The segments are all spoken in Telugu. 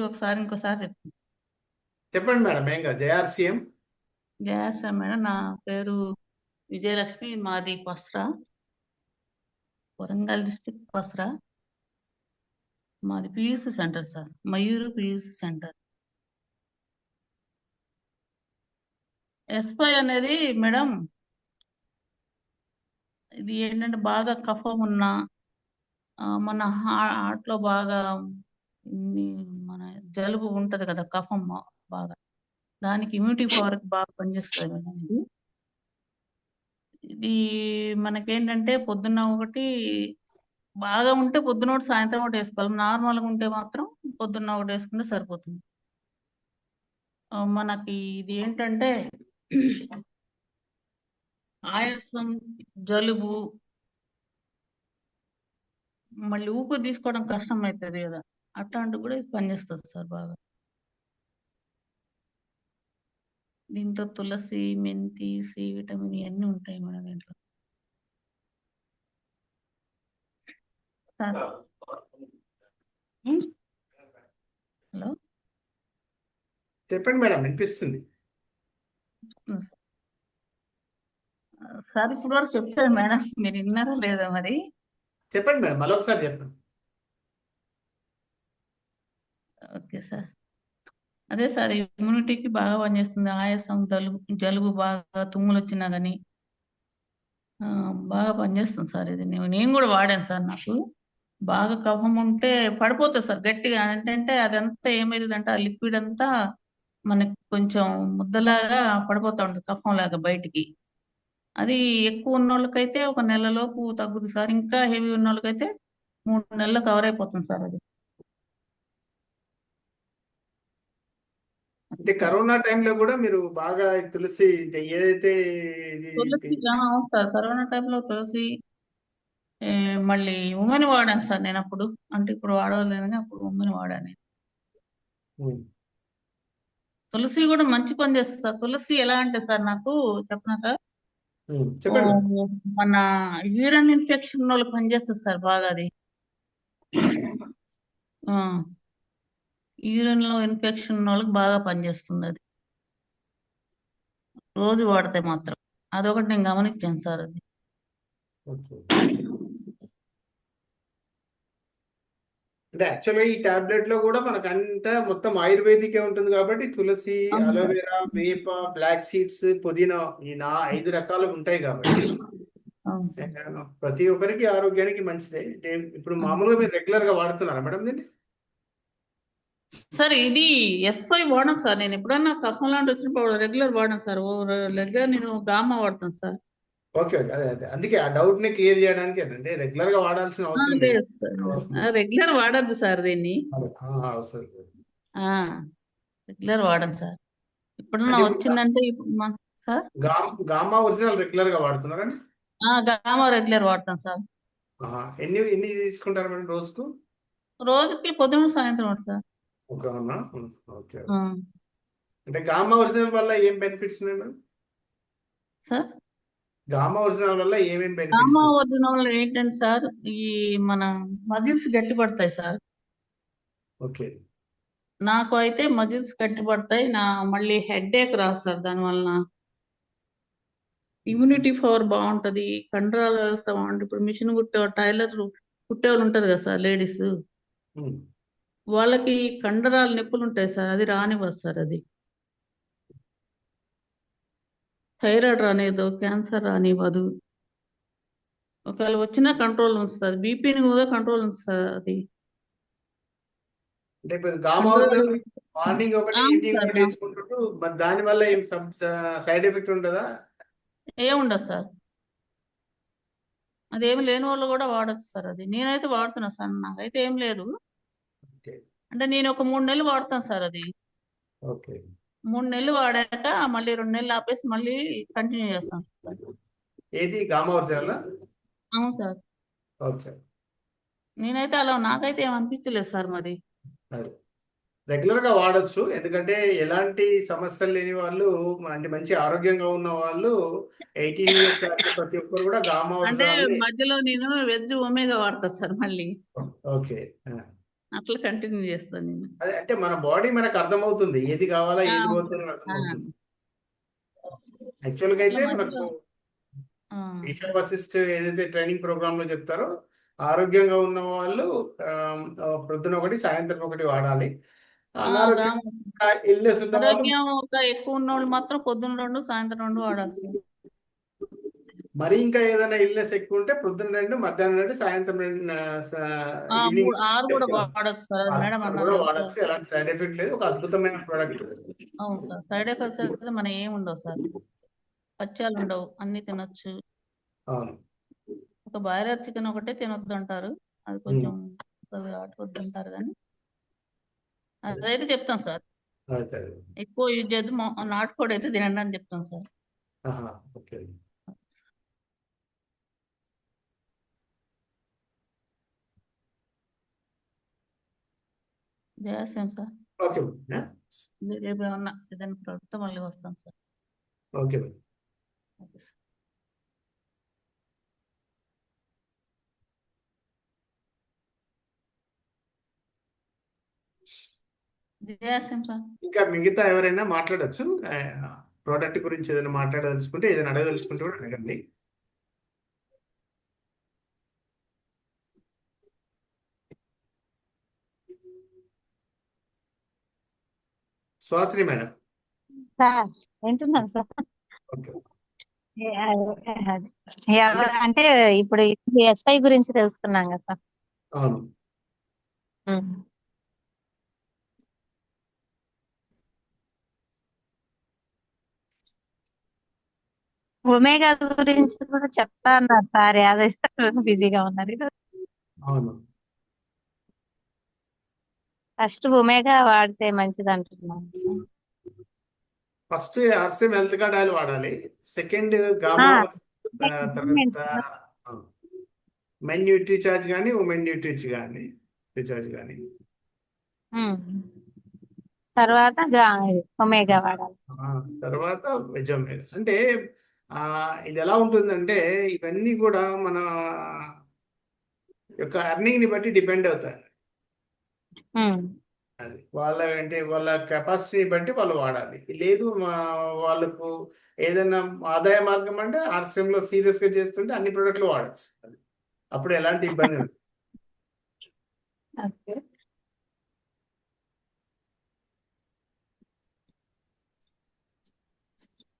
ఒకసారి ఇంకోసారి చెప్తాను. చెప్పండి మేడం. ఏం కాదు. జేఆర్సీఎం. జయాస మేడం, నా పేరు విజయలక్ష్మి, మాది పస్రా, వరంగల్ డిస్ట్రిక్ట్ పస్రా. మాది పియూసి సెంటర్ సార్, మయూరు పియూసి సెంటర్. ఎస్పై అనేది మేడం, ఇది ఏంటంటే బాగా కఫం ఉన్నా, మన హార్ట్లో బాగా మన జలుబు ఉంటది కదా, కఫం బాగా, దానికి ఇమ్యూనిటీ పవర్ బాగా పనిచేస్తుంది మేడం. ఇది మనకేంటంటే పొద్దున్న ఒకటి బాగా ఉంటే పొద్దున ఒకటి సాయంత్రం ఒకటి వేసుకోవాలి. నార్మల్గా ఉంటే మాత్రం పొద్దున్న ఒకటి వేసుకుంటే సరిపోతుంది. మనకి ఇది ఏంటంటే ఆయాసం, జలుబు, మళ్ళీ ఊపిరి తీసుకోవడం కష్టం అవుతుంది కదా, అట్లాంటివి కూడా ఇది పనిచేస్తుంది సార్ బాగా. దీంట్లో తులసి, మెంతి, సి విటమిన్ ఇవన్నీ ఉంటాయి మన దీంట్లో సార్. హలో చెప్పండి మేడం, వినిపిస్తుంది. సార్, ఇప్పుడు వరకు చెప్పారు మేడం, మీరు విన్నారా లేదా మరి? చెప్పండి మేడం, మరొకసారి చెప్పండి. Okay sir. అదే సార్, ఇమ్యూనిటీకి బాగా పనిచేస్తుంది. ఆయాసం, జలుబు బాగా తుమ్ములు వచ్చినా కానీ బాగా పనిచేస్తుంది సార్. ఇది నేను కూడా వాడాను సార్. నాకు బాగా కఫం ఉంటే పడిపోతుంది సార్ గట్టిగా. ఏంటంటే అదంతా ఏమైంది అంటే, ఆ లిక్విడ్ అంతా మనకి కొంచెం ముద్దలాగా పడిపోతా ఉంటుంది, కఫం లాగా బయటికి. అది ఎక్కువ ఉన్న వాళ్ళకైతే ఒక నెలలోపు తగ్గుతుంది సార్. ఇంకా హెవీ ఉన్న వాళ్ళకైతే 3 నెలలు కవర్ అయిపోతుంది సార్ అది. అంటే కరోనా టైంలో కూడా మీరు బాగా తులసి ఏదైతే ఇది తులసి, అవును సార్, కరోనా టైంలో తులసి, మళ్ళీ ఉమెన్ వాడాను సార్ నేను అప్పుడు. అంటే ఇప్పుడు వాడలేదు కానీ అప్పుడు ఉమెన్ వాడాను నేను. ఉమ్, తులసి కూడా మంచి పని చేస్తుంది సార్. తులసి ఎలా అంటే సార్, నాకు చెప్పనా సార్, ఓ, చెప్పండి మేడం. మన యూరిన్ ఇన్ఫెక్షన్ వాళ్ళు పనిచేస్తుంది సార్ బాగా అది. యూరిన్ లో ఇన్ఫెక్షన్ ఉన్న వాళ్ళకి బాగా పనిచేస్తుంది అది, రోజు వాడితే మాత్రం. అదొకటి నేను గమనించాను సార్ అది. ఓకే. అంటే యాక్చువల్గా ఈ టాబ్లెట్ లో కూడా మనకు అంతా మొత్తం ఆయుర్వేదికే ఉంటుంది కాబట్టి తులసి, అవును సార్. అలోవెరా, వేప, బ్లాక్ సీడ్స్, పుదీనా, ఈ 5 రకాలు ఉంటాయి కాబట్టి అవును సార్. ప్రతి ఒక్కరికి ఆరోగ్యానికి మంచిదే. అంటే ఇప్పుడు అవును మామూలుగా సార్. మీరు రెగ్యులర్ గా వాడుతున్నారా మేడం దీన్ని? సార్, ఇది S5 వాడను సార్. నేను ఎప్పుడన్నా కఫం లాంటి వచ్చినప్పుడు రెగ్యులర్ వాడను సార్. రెగ్యులర్ నేను గామా వాడతాను సార్. ఓకే ఓకే, అదే అదే, అందుకే ఆ డౌట్ ని క్లియర్ చేయడానికి. అంటే రెగ్యులర్ గా వాడాల్సిన అవసరం లేదు. లేదు సార్, రెగ్యులర్ వాడద్దు సార్ దీన్ని. అవసరం లేదు. ఆ రెగ్యులర్ వాడను సార్. అంటే ఎప్పుడన్నా ఇప్పుడు వచ్చిందంటే ఇప్పుడు సార్, గామా ఒరిజినల్ రెగ్యులర్ గా వాడుతున్నారండి? గామా రెగ్యులర్ వాడతాను సార్. ఎన్ని ఎన్ని తీసుకుంటారు మేడం రోజుకు? రోజుకి పొద్దున సాయంత్రం ఒకటి సార్. ఒక ఓకే. ఆ, అంటే గామా ఒరిజినల్ వల్ల ఏం బెనిఫిట్స్ ఉన్నాయి మేడం? సార్, గామా ఒరిజినల్ వల్ల ఏమేం బెనిఫిట్స్ గామా ఉన్నాయి? వల్ల ఏంటంటే సార్, ఈ మన మజిల్స్ గట్టి పడతాయి సార్. ఓకే. నాకు అయితే మజిల్స్ గట్టి పడతాయి. మళ్ళీ హెడ్ ఏక్ రాదు సార్ దానివల్ల. ఇమ్యూనిటీ పవర్ బాగుంటది, కండరాల వ్యవస్థ బాగుంటుంది. ఇప్పుడు మిషన్ టైలర్ కుట్టేవాళ్ళు ఉంటారు కదా సార్, లేడీస్, ఉమ్. వాళ్ళకి కండరాల నొప్పులు ఉంటాయి సార్, అది రానివ్వదు సార్ అది. థైరాయిడ్ రానివ్వదు, క్యాన్సర్ రానివ్వదు. ఒకవేళ వచ్చినా కంట్రోల్ ఉంచుతుంది. బీపీని కూడా కంట్రోల్ ఉంచుతుంది అది. అంటే ఇప్పుడు గామా కండరాలు, ఒరిజినల్ మార్నింగ్ ఒకటి, అవును ఈవినింగ్ సార్, ఒకటి వేసుకుంటుంటూ మరి దాని వల్ల ఏం సైడ్ ఎఫెక్ట్ ఉంటుందా? ఏముండదు సార్. అదేమి లేని వాళ్ళు కూడా వాడచ్చు సార్. అది నేనైతే వాడుతున్నా సార్, నాకైతే ఏం లేదు. ఓకే అంటే నేను ఒక 3 నెలలు వాడతాను సార్ అది. ఓకే. 3 నెలలు వాడాక మళ్ళీ 2 నెలలు ఆపేసి మళ్ళీ కంటిన్యూ చేస్తాను సార్. ఏది గామా ఒరిజినల్? అవును సార్. ఓకే. నేనైతే అలా, నాకైతే ఏం అనిపించలేదు సార్ మరి. అది రెగ్యులర్ గా వాడొచ్చు, ఎందుకంటే ఎలాంటి సమస్యలు లేని వాళ్ళు, అంటే మంచి ఆరోగ్యంగా ఉన్న వాళ్ళు, 18 years దాటిన ప్రతి ఒక్కరు కూడా గామా అంటే ఒరిజినల్. మధ్యలో నేను వెజ్ ఒమేగా వాడతా సార్ మళ్ళీ. ఓకే. అట్లా కంటిన్యూ చేస్తాను నేను. అదే అంటే మన బాడీ మనకు అర్థమవుతుంది ఏది కావాలా ఏది అవును పోతుందో సార్. అర్థమవుతుంది. యాక్చువల్గా అట్లా అయితే మధ్యలో మనకు ఆ, ఈషా వశిష్ఠ ఏదైతే ట్రైనింగ్ ప్రోగ్రామ్ లో చెప్తారో ఆరోగ్యంగా ఉన్న వాళ్ళు ప్రొద్దున ఒకటి సాయంత్రం ఒకటి వాడాలి. అనారోగ్యం అవును సార్. ఇల్నెస్ ఉన్న వాళ్ళు ఆరోగ్యంగా ఎక్కువ ఉన్న వాళ్ళు మాత్రం పొద్దున్న 2 సాయంత్రం 2 వాడాలి సార్. మరి ఇంకా ఏదైనా ఇల్నెస్ ఎక్కువ ఉంటే ప్రొద్దున 2 మధ్యాహ్నం 2 సాయంత్రం 2 ఈవినింగ్ 6 కూడా వాడచ్చు సార్. అది మేడం అది అన్నది కూడా అంత. వాడచ్చు. ఎలాంటి సైడ్ ఎఫెక్ట్ లేదు. ఒక అద్భుతమైన ప్రోడక్ట్. అవును సార్. సైడ్ ఎఫెక్ట్స్ అయితే మన ఏం ఉండవు సార్. పచ్చాలు ఉండవు, అన్ని తినొచ్చు. అవును. ఒక బాయిలర్ చికెన్ ఒకటే తినొద్దు అంటారు. అది కొంచెం వద్దు అంటారు కానీ అదైతే చెప్తాం సార్. అయితే ఎక్కువ యూజ్ చేయొద్దు, నాటుకోడి అయితే తినండి అని చెప్తాం సార్. ఓకే. చేసాం సార్. ఓకే. రేపు ఏమన్నా ఏదైనా ప్రభుత్వం మళ్ళీ వస్తాం సార్. ఓకే. Okay sir. చేసాం సార్. ఇంకా మిగతా ఎవరైనా మాట్లాడచ్చు. ప్రోడక్ట్ గురించి ఏదైనా మాట్లాడదలుచుకుంటే ఏదైనా అడగదలుచుకుంటే కూడా అడగండి. సుహాసిని మేడం. సార్ వింటున్నాను సార్. ఓకే. అంటే ఇప్పుడు ఎస్ఐ గురించి తెలుసుకున్నాం కదా సార్. అవును. ఒమేగా గురించి కూడా చెప్తా అన్నారు సార్. యాదవ్ బిజీగా ఉన్నారు. అవును. ఫస్ట్ ఒమేగా వాడితే మంచిది అంటున్నాను. First RCM health card oil వాడాలి. సెకండ్ గామా తర్వాత మెన్ న్యూట్రీ చార్జ్ కానీ ఉమెన్ న్యూట్రిచ్ కానీ రీఛార్జ్ కానీ తర్వాత ఒమేగా వాడాలి. తర్వాత వెజ్ ఒమేగా. అంటే ఇది ఎలా ఉంటుందంటే ఇవన్నీ కూడా మన యొక్క ఎర్నింగ్ ని బట్టి డిపెండ్ అవుతాయి. అది వాళ్ళ కెపాసిటీని బట్టి వాళ్ళు వాడాలి. లేదు వాళ్ళకు ఏదైనా ఆదాయ మార్గం అంటే ఆర్సీఎం లో సీరియస్ గా చేస్తుంటే అన్ని ప్రొడక్ట్లు వాడచ్చు. అప్పుడు ఎలాంటి ఇబ్బంది ఉండదు.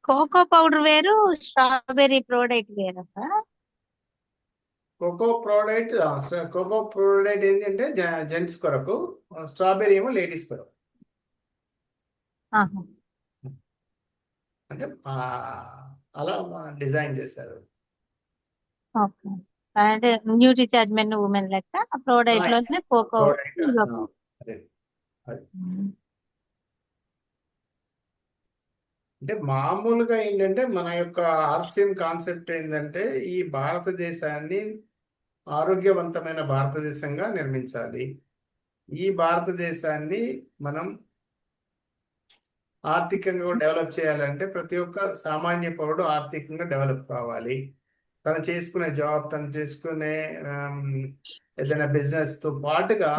కోకో పౌడర్ వేరు, స్ట్రాబెర్రీ ప్రోడక్ట్ వేరా సార్? కోకో ప్రోడక్ట్ ఏంటంటే జెంట్స్ కొరకు, స్ట్రాబెర్రీ ఏమో లేడీస్ కొరకు. అంటే అలా డిజైన్ చేశారు. ఓకే. అంటే న్యూట్రీ చార్జ్ మెన్ ఉమెన్ లెక్క ప్రోడక్ట్ లోనే కోకో అంటే మామూలుగా ఏంటంటే మన యొక్క ఆర్సీఎం కాన్సెప్ట్ ఏంటంటే ఈ భారతదేశాన్ని ఆరోగ్యవంతమైన భారతదేశంగా నిర్మించాలి. ఈ భారతదేశాన్ని మనం ఆర్థికంగా డెవలప్ చేయాలంటే ప్రతి ఒక్క సామాన్య పౌరుడు ఆర్థికంగా డెవలప్ కావాలి. తను చేసుకునే జాబ్, తను చేసుకునే ఏదైనా బిజినెస్ తో పాటుగా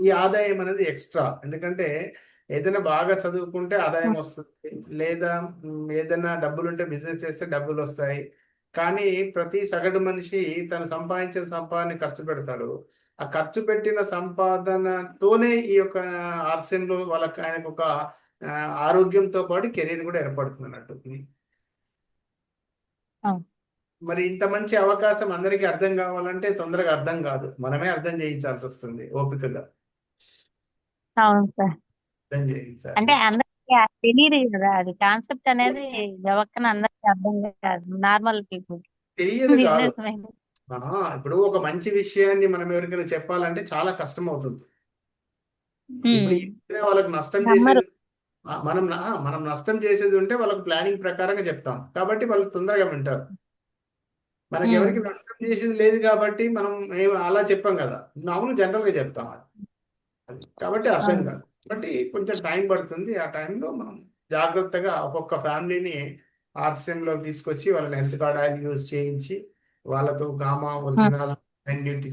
ఈ ఆదాయం అనేది ఎక్స్ట్రా. ఎందుకంటే ఏదైనా బాగా చదువుకుంటే ఆదాయం వస్తుంది, లేదా ఏదైనా డబ్బులుంటే బిజినెస్ చేస్తే డబ్బులు వస్తాయి. కానీ ప్రతి సగటు మనిషి తను సంపాదించిన సంపాదన ఖర్చు పెడతాడు. ఆ ఖర్చు పెట్టిన సంపాదనతోనే ఈ యొక్క ఆర్సీఎంలో వాళ్ళకి ఆయనకు ఒక ఆరోగ్యంతో పాటు కెరీర్ కూడా ఏర్పడుతుంది అన్నట్టు. మరి ఇంత మంచి అవకాశం అందరికీ అర్థం కావాలంటే తొందరగా అర్థం కాదు. మనమే అర్థం చేయించాల్సి వస్తుంది ఓపికగా. అవును సార్. అర్థం చేయించాలి. అంటే అందరికి తెలియదు కదా, అది కాన్సెప్ట్ అనేది ఎవరికైనా అందరికి అర్థం కాదు, నార్మల్ పీపుల్ తెలియదు కాదు. బిజినెస్. ఇప్పుడు ఒక మంచి విషయాన్ని మనం ఎవరికైనా చెప్పాలంటే చాలా కష్టం అవుతుంది. ఇప్పుడు వాళ్ళకి నష్టం చేసేది మనం నష్టం చేసేది ఉంటే వాళ్ళకి ప్లానింగ్ ప్రకారంగా చెప్తాం కాబట్టి వాళ్ళు తొందరగా వింటారు. మనకి ఎవరికి నష్టం చేసేది లేదు కాబట్టి మనం అలా చెప్పాం కదా, మామూలు జనరల్ గా చెప్తాం అది. కాబట్టి అర్థం కాదు. కాబట్టి కొంచెం టైం పడుతుంది. ఆ టైంలో మనం జాగ్రత్తగా ఒక్కొక్క ఫ్యామిలీని ఆర్సీఎం లో తీసుకొచ్చి వాళ్ళని హెల్త్ కార్డ్ ఆయిల్ యూజ్ చేయించి వాళ్ళతో gamma original men Nutri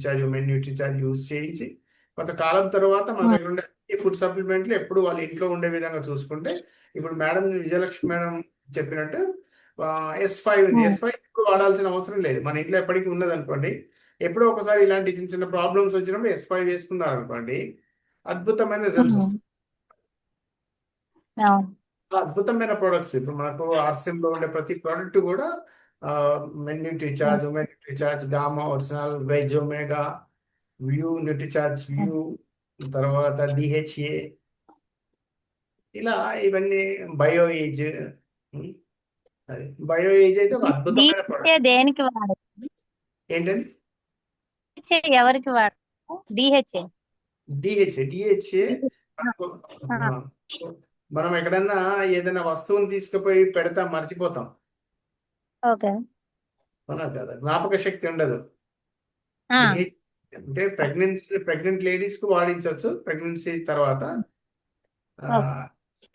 charge use చేయించి కొంతకాలం తర్వాత మన దగ్గర ఉండే ఫుడ్ సప్లిమెంట్లు ఎప్పుడు వాళ్ళ ఇంట్లో ఉండే విధంగా చూసుకుంటే, ఇప్పుడు మేడం విజయలక్ష్మి మేడం చెప్పినట్టు S5 ఉంది. S5 ఎప్పుడు వాడాల్సిన అవసరం లేదు. మన ఇంట్లో ఎప్పటికీ ఉన్నది అనుకోండి. ఎప్పుడో ఒకసారి ఇలాంటి చిన్న చిన్న ప్రాబ్లమ్స్ వచ్చినప్పుడు S5 వేసుకున్నారు అనుకోండి, అద్భుతమైన రిజల్ట్స్ వస్తాయి. అవును. అద్భుతమైన ప్రొడక్ట్స్ ఇప్పుడు మనకు RCM లో ఉండే ప్రతి ప్రోడక్ట్ కూడా NutriCharge, women NutriCharge, gamma original, veg omega, view NutriCharge, view, తర్వాత DHA, ఇలా ఇవన్నీ బయో ఏజ్. అది బయో ఏజ్ అయితే ఒక అద్భుతమైన DHA ప్రోడక్ట్. దేనికి వాడచ్చు? ఏంటండి? DHA ఎవరికి వాడచ్చు? DHA మనకు, మనం ఎక్కడన్నా ఏదైనా వస్తువుని తీసుకుపోయి పెడతాం, మర్చిపోతాం. ఓకే. అవునా కదా? జ్ఞాపక శక్తి ఉండదు. DHA అంటే ప్రెగ్నెంట్ లేడీస్ కు వాడించవచ్చు. ప్రెగ్నెన్సీ తర్వాత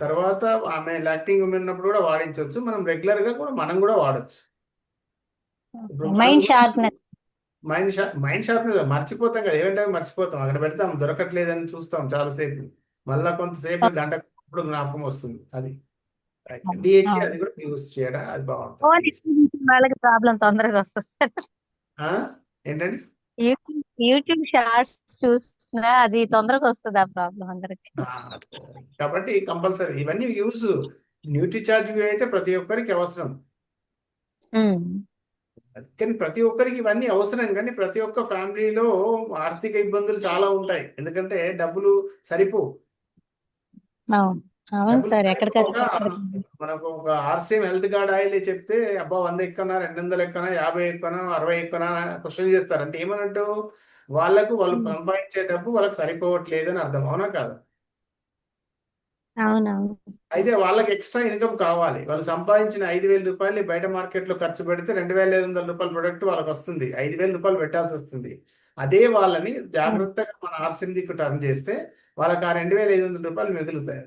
తర్వాత ఆమె లాక్టింగ్ ఉమెన్ ఉన్నప్పుడు కూడా వాడించవచ్చు. మనం రెగ్యులర్ గా కూడా మనం కూడా వాడచ్చు. Mind sharpness. మైండ్ షార్ప్నెస్ మర్చిపోతాం కదా, ఏమంటే మర్చిపోతాం, అక్కడ పెడతాం, దొరకట్లేదని చూస్తాం చాలాసేపు, మళ్ళా కొంతసేపు గంట ఇప్పుడు జ్ఞాపకం వస్తుంది. అది DHA, అది కూడా యూస్ చేయడం అది బాగుంటుంది. వాళ్ళకి ప్రాబ్లం తొందరగా వస్తుంది. ఏంటండి? యూట్యూబ్ షార్ట్స్ చూసినా అది తొందరగా వస్తుంది ఆ ప్రాబ్లం అందరికి. కాబట్టి కంపల్సరీ ఇవన్నీ యూజ్. న్యూట్రిచార్జ్ అయితే ప్రతి ఒక్కరికి అవసరం. కానీ ప్రతి ఒక్కరికి ఇవన్నీ అవసరం, కానీ ప్రతి ఒక్క ఫ్యామిలీలో ఆర్థిక ఇబ్బందులు చాలా ఉంటాయి. ఎందుకంటే డబ్బులు సరిపో అవును సార్, ఎక్కడ ఖర్చు మనకు ఒక RCM హెల్త్ కార్డ్ ఆయిల్ చెప్తే అబ్బా 100 ఎక్కునా, 200 ఎక్కునా, 50 ఎక్కునా, 60 ఎక్కునా క్వశ్చన్ చేస్తారు. అంటే ఏమన్నట్టు వాళ్ళు సంపాదించే డబ్బు వాళ్ళకి సరిపోవట్లేదు అని అర్థం. అవునా కాదు? అవునవును. అయితే వాళ్ళకి ఎక్స్ట్రా ఇన్కమ్ కావాలి. వాళ్ళు సంపాదించిన 5,000 రూపాయలు బయట మార్కెట్లో ఖర్చు పెడితే 2,500 రూపాయల ప్రొడక్ట్ వాళ్ళకి వస్తుంది. 5,000 రూపాయలు పెట్టాల్సి వస్తుంది. అదే వాళ్ళని జాగ్రత్తగా మన RCM దిక్కు టర్న్ చేస్తే వాళ్ళకి ఆ 2,500 రూపాయలు మిగులుతాయి.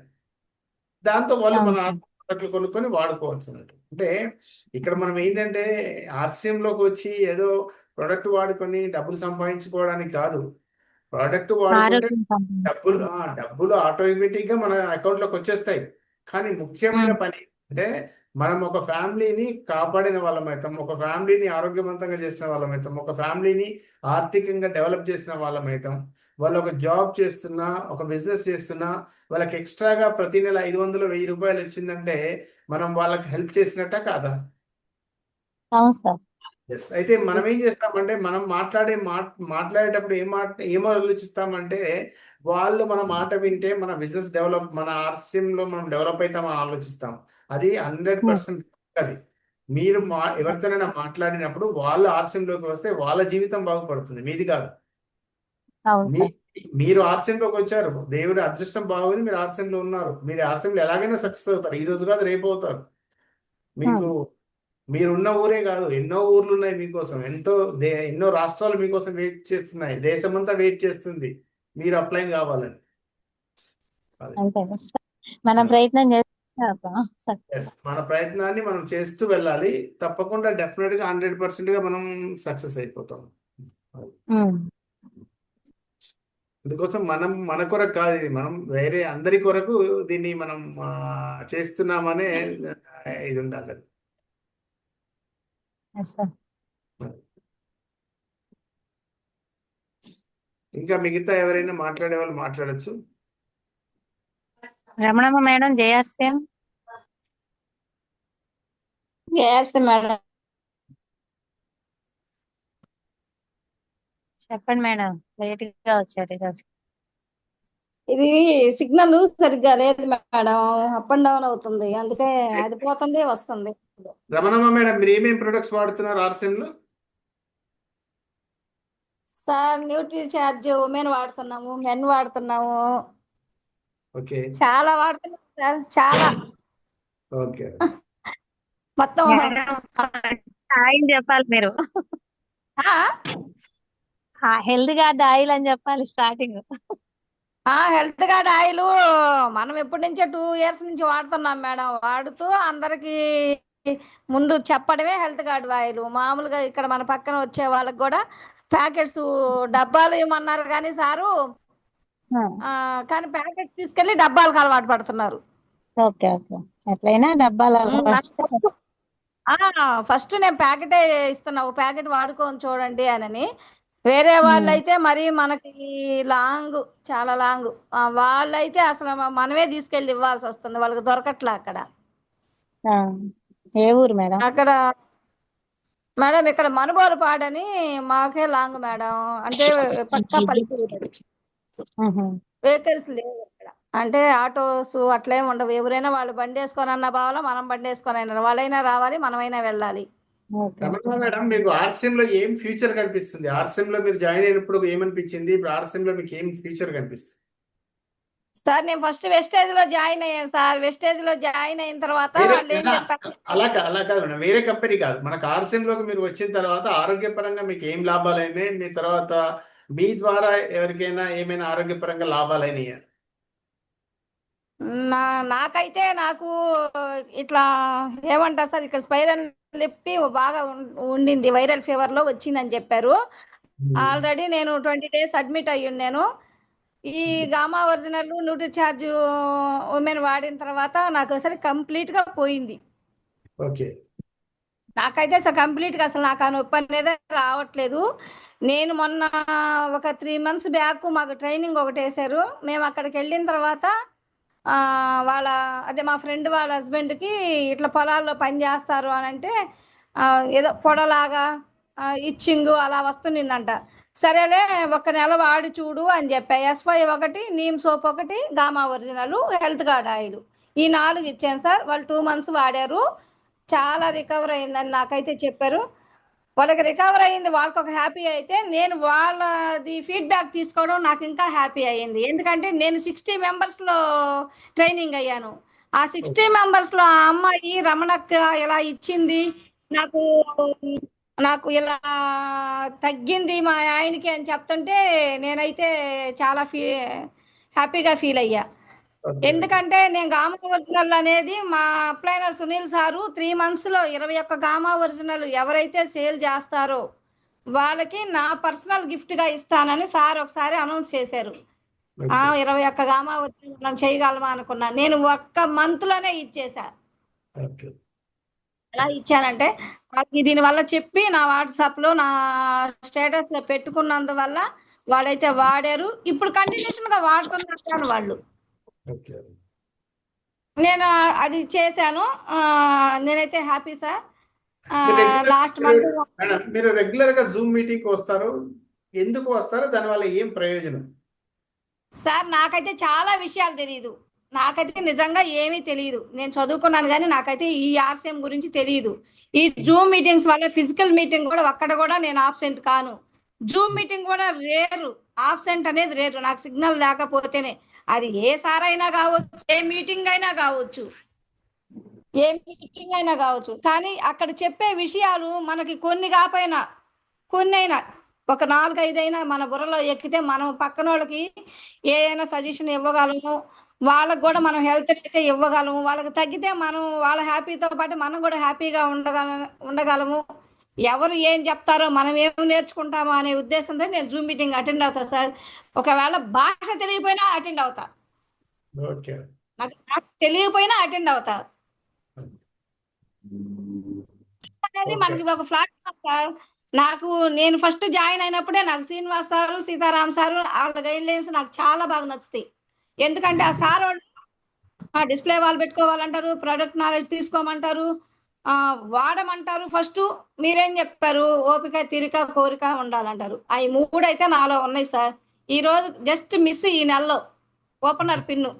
దాంతో వాళ్ళు మన ప్రొడక్ట్లు కొనుక్కొని వాడుకోవచ్చు అన్నట్టు. అంటే ఇక్కడ మనం ఏంటంటే RCM లోకి వచ్చి ఏదో ప్రొడక్ట్ వాడుకొని డబ్బులు సంపాదించుకోవడానికి కాదు. ప్రోడక్ట్ వాడుకుంటే డబ్బులు ఆటోమేటిక్ గా మన అకౌంట్ లోకి వచ్చేస్తాయి. కానీ ముఖ్యమైన పని అంటే మనం ఒక ఫ్యామిలీని కాపాడిన వాళ్ళమైతాం, ఒక ఫ్యామిలీని ఆరోగ్యవంతంగా చేసిన వాళ్ళమైతాం, ఒక ఫ్యామిలీని ఆర్థికంగా డెవలప్ చేసిన వాళ్ళమైతాం. వాళ్ళు ఒక జాబ్ చేస్తున్నా, ఒక బిజినెస్ చేస్తున్నా, వాళ్ళకి ఎక్స్ట్రాగా ప్రతి నెల 500, 1000 రూపాయలు వచ్చిందంటే మనం వాళ్ళకి హెల్ప్ చేసినట్ట కాదా? అవును సార్. ఎస్. అయితే మనం ఏం చేస్తామంటే మనం మాట్లాడేటప్పుడు ఏమో ఆలోచిస్తామంటే వాళ్ళు మన మాట వింటే మన బిజినెస్ డెవలప్, మన RCM లో మనం డెవలప్ అవుతామని ఆలోచిస్తాం. అది 100% అది. మీరు ఎవరితోనైనా మాట్లాడినప్పుడు వాళ్ళు RCM లోకి వస్తే వాళ్ళ జీవితం బాగుపడుతుంది, మీది కాదు. మీరు RCM లోకి వచ్చారు, దేవుడి అదృష్టం బాగుంది, మీరు RCM లో ఉన్నారు. మీరు RCM లో ఎలాగైనా సక్సెస్ అవుతారు. ఈ రోజు కాదు రేపు అవుతారు. మీకు మీరున్న ఊరే కాదు, ఎన్నో ఊర్లు ఉన్నాయి మీకోసం, ఎన్నో రాష్ట్రాలు మీకోసం వెయిట్ చేస్తున్నాయి, దేశమంతా వెయిట్ చేస్తుంది మీరు అప్లై కావాలని. మన ప్రయత్నం మన ప్రయత్నాన్ని మనం చేస్తూ వెళ్ళాలి. తప్పకుండా డెఫినెట్ గా 100% గా మనం సక్సెస్ అయిపోతాం. అందుకోసం మనం మన కొరకు కాదు, ఇది మనం వేరే అందరి కొరకు దీన్ని మనం చేస్తున్నామనే ఇది ఉండాలి. ఇంకా మిగతా ఎవరైనా మాట్లాడే వాళ్ళు మాట్లాడచ్చు. రమణమ్మ మేడం, జయస్యం మేడం, చెప్పండి మేడం. లేట్ గా వచ్చారు ఈరోజు. ఇది సిగ్నల్ సరిగ్గా లేదు మేడం, అప్ అండ్ డౌన్ అవుతుంది, అందుకే అది పోతుంది వస్తుంది. రమణమ్మ మేడం, మీరు ఏమేమి ప్రొడక్ట్స్ వాడుతున్నారు RCM లో? సార్ న్యూట్రిచార్జ్ ఉమెన్ వాడుతున్నాము, మెన్ వాడుతున్నాము, ఓకే, చాలా వాడుతున్నాం సార్, చాలా. ఓకే, మొత్తం ఆయిల్ చెప్పాలి మీరు, హెల్త్ కార్డ్ ఆయిల్ అని చెప్పాలి స్టార్టింగ్. హెల్త్ కార్డ్ ఆయిల్ మనం ఎప్పటి నుంచో 2 years నుంచి వాడుతున్నాం మేడం. వాడుతూ అందరికి ముందు చెప్పడమే హెల్త్ కార్డ్ ఆయిల్. మామూలుగా ఇక్కడ మన పక్కన వచ్చే వాళ్ళకి కూడా ప్యాకెట్స్ డబ్బాలు ఇవ్వమన్నారు కానీ సారు ఆ, కానీ ప్యాకెట్ తీసుకెళ్లి డబ్బాలకు అలవాటు పడుతున్నారు. Okay okay. ఎట్లయినా డబ్బాలు ఫస్ట్ నేను ప్యాకెటే ఇస్తున్నా, ఒక ప్యాకెట్ వాడుకొని చూడండి అని. వేరే వాళ్ళైతే మరి మనకి లాంగ్, చాలా లాంగ్, వాళ్ళైతే అసలు మనమే తీసుకెళ్ళి ఇవ్వాల్సి వస్తుంది, వాళ్ళకి దొరకట్లే అక్కడ. ఏ ఊరు మేడం? అక్కడ మేడం ఇక్కడ మనుబోలుపాడని, మాకే లాంగ్ మేడం, అంటే పక్కా పల్లెటూరు. వెహికల్స్ లేవు ఇక్కడ, అంటే ఆటోస్ అట్లేం ఉండవు. ఎవరైనా వాళ్ళు బండి వేసుకొని అన్న బావాలా, మనం బండి వేసుకొని అయినా, వాళ్ళైనా రావాలి, మనమైనా వెళ్ళాలి. రమణ మేడం, మీకు ఆర్సిఎం లో ఏం ఫ్యూచర్ కనిపిస్తుంది? ఆర్సిఎం లో మీరు జాయిన్ అయినప్పుడు ఏమనిపించింది? ఇప్పుడు ఆర్సిఎం లో మీకు ఏం ఫ్యూచర్ కనిపిస్తుంది? సార్ నేను ఫస్ట్ వెస్టేజ్ లో జాయిన్ అయ్యాను సార్. వెస్టేజ్ లో జాయిన్ అయిన తర్వాత వాళ్ళు ఏం చెప్పారు, అలా కాదు మేడం, వేరే కంపెనీ కాదు, మనకు ఆర్సిఎం లోకి మీరు వచ్చిన తర్వాత ఆరోగ్యపరంగా మీకు ఏం లాభాలైనాయి? మీ తర్వాత మీ ద్వారా ఎవరికైనా ఏమైనా ఆరోగ్యపరంగా లాభాలైనాయా? నాకైతే నాకు ఇట్లా ఏమంటారు సార్, ఇక్కడ స్పైరల్ నొప్పి బాగా ఉండింది, వైరల్ ఫీవర్ లో వచ్చిందని చెప్పారు. ఆల్రెడీ నేను 20 days అడ్మిట్ అయ్యున్నాను. ఈ గామా ఒరిజినల్ న్యూట్రిచార్జ్ ఉమెన్ వాడిన తర్వాత నాకు అసలు కంప్లీట్ గా పోయింది. ఓకే. నాకైతే అసలు కంప్లీట్ గా అసలు నాకు ఆ నొప్పి అనేది రావట్లేదు. నేను మొన్న ఒక 3 months బ్యాక్ మాకు ట్రైనింగ్ ఒకటి వేశారు. మేము అక్కడికి వెళ్ళిన తర్వాత వాళ్ళ అదే మా ఫ్రెండ్ వాళ్ళ హస్బెండ్ కి ఇట్లా పొలాల్లో పని చేస్తారు అని అంటే, ఏదో పొడలాగా ఇచ్చింగ్ అలా వస్తుందంట. సరేలే 1 నెల వాడి చూడు అని చెప్పా. S5 neem soap 1, gamma original, health gourd oil, ఈ 4 ఇచ్చాను సార్. వాళ్ళు 2 months వాడారు, చాలా రికవర్ అయిందని నాకైతే చెప్పారు. వాళ్ళకి రికవర్ అయ్యింది, వాళ్ళకి ఒక హ్యాపీ అయితే, నేను వాళ్ళది ఫీడ్బ్యాక్ తీసుకోవడం నాకు ఇంకా హ్యాపీ అయ్యింది. ఎందుకంటే నేను 60 members లో ట్రైనింగ్ అయ్యాను. ఆ 60 members లో ఆ అమ్మాయి రమణక్క ఇలా ఇచ్చింది నాకు, నాకు ఇలా తగ్గింది మా ఆయనకి అని చెప్తుంటే నేనైతే చాలా హ్యాపీగా ఫీల్ అయ్యా. ఎందుకంటే నేను గామా ఒరిజినల్ అనేది మా అప్లైనర్ సునీల్ సారు 3 months లో 21 గామా ఒరిజినల్ ఎవరైతే సేల్ చేస్తారో వాళ్ళకి నా పర్సనల్ గిఫ్ట్ గా ఇస్తానని సార్ ఒకసారి అనౌన్స్ చేశారు. 21 గామా ఒరిజినల్ చేయగలమా అనుకున్నా, నేను 1 month లోనే ఇచ్చేసా. ఎలా ఇచ్చానంటే, దీని వల్ల చెప్పి నా వాట్సాప్ లో నా స్టేటస్ లో పెట్టుకున్నందువల్ల వాళ్ళైతే వాడారు. ఇప్పుడు కంటిన్యూషన్ గా వాడుతున్నారు వాళ్ళు. నేను అది చేశాను, నేనైతే హ్యాపీ సార్. లాస్ట్ మంత్ మీరు రెగ్యులర్ గా జూమ్ మీటింగ్ వస్తారు, ఎందుకు వస్తారు? దానివల్ల ఏం ప్రయోజనం? సార్ నాకైతే చాలా విషయాలు తెలియదు, నాకైతే నిజంగా ఏమీ తెలియదు. నేను చదువుకున్నాను కానీ నాకైతే ఈ ఆర్సిఎం గురించి తెలియదు. ఈ జూమ్ మీటింగ్స్ వల్ల ఫిజికల్ మీటింగ్ కూడా ఒక్కడ కూడా నేను ఆబ్సెంట్ కాను. జూమ్ మీటింగ్ కూడా రేరు, ఆబ్సెంట్ అనేది రేరు. నాకు సిగ్నల్ లేకపోతేనే, అది ఏ సార్ అయినా కావచ్చు, ఏ మీటింగ్ అయినా కావచ్చు, ఏ మీటింగ్ అయినా కావచ్చు, కానీ అక్కడ చెప్పే విషయాలు మనకి కొన్ని కాకపోయినా కొన్ని అయినా ఒక 4-5 అయినా మన బుర్రలో ఎక్కితే మనం పక్కన వాళ్ళకి ఏదైనా సజెషన్ ఇవ్వగలము. వాళ్ళకు కూడా మనం హెల్త్ అయితే ఇవ్వగలము. వాళ్ళకి తగ్గితే మనం వాళ్ళ హ్యాపీతో పాటు మనం కూడా హ్యాపీగా ఉండగలము. ఎవరు ఏం చెప్తారో మనం ఏం నేర్చుకుంటామో అనే ఉద్దేశంతో నేను జూమ్ మీటింగ్ అటెండ్ అవుతా సార్. ఒకవేళ భాష తెలియకపోయినా అటెండ్ అవుతా, నాకు భాష తెలియకపోయినా అటెండ్ అవుతా. అనేది మనకి ఒక ప్లాట్ఫామ్ సార్. నాకు నేను ఫస్ట్ జాయిన్ అయినప్పుడే నాకు శ్రీనివాస్ సారు, సీతారాం సారు, వాళ్ళ గైడ్ లైన్స్ నాకు చాలా బాగా నచ్చుతాయి. ఎందుకంటే ఆ సార్ వాళ్ళు డిస్ప్లే వాల్ పెట్టుకోవాలంటారు, ప్రొడక్ట్ నాలెడ్జ్ తీసుకోమంటారు, వాడమంటారు. ఫస్ట్ మీరేం చెప్పారు, ఓపిక, తీరిక, కోరిక ఉండాలంటారు. అవి 3 అయితే నాలో ఉన్నాయి సార్. ఈ రోజు జస్ట్ మిస్ ఈ నెలలో ఓపెనర్ పిన్ను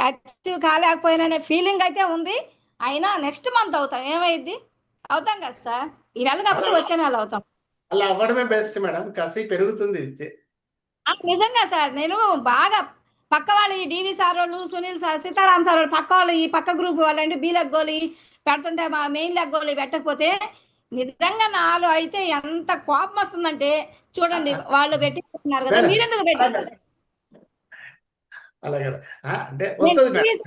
అచీవ్ కాలేకపోయినా ఫీలింగ్ అయితే ఉంది. అయినా నెక్స్ట్ మంత్ అవుతాం, ఏమైంది అవుతాం కదా సార్. ఈ నెల కాకపోతే వచ్చే నెల అవుతాం. అలా అవ్వడమే బెస్ట్ మేడం, కసి పెరుగుతుంది. నిజంగా సార్, నేను బాగా పక్క వాళ్ళు ఈ డివి సార్ వాళ్ళు, సునీల్ సార్, సీతారాం సార్ వాళ్ళు, పక్క వాళ్ళు ఈ పక్క గ్రూప్ వాళ్ళంటే బి లెగ్గోలి పెడుతుంటే మా మెయిన్ లెగ్గోలి పెట్టకపోతే నిజంగా నాలో అయితే ఎంత కోపం వస్తుందంటే, చూడండి వాళ్ళు పెట్టిస్తున్నారు కదా, మీరెందుకు పెట్టారు? అలాగే అంటే వస్తుంది మేడం.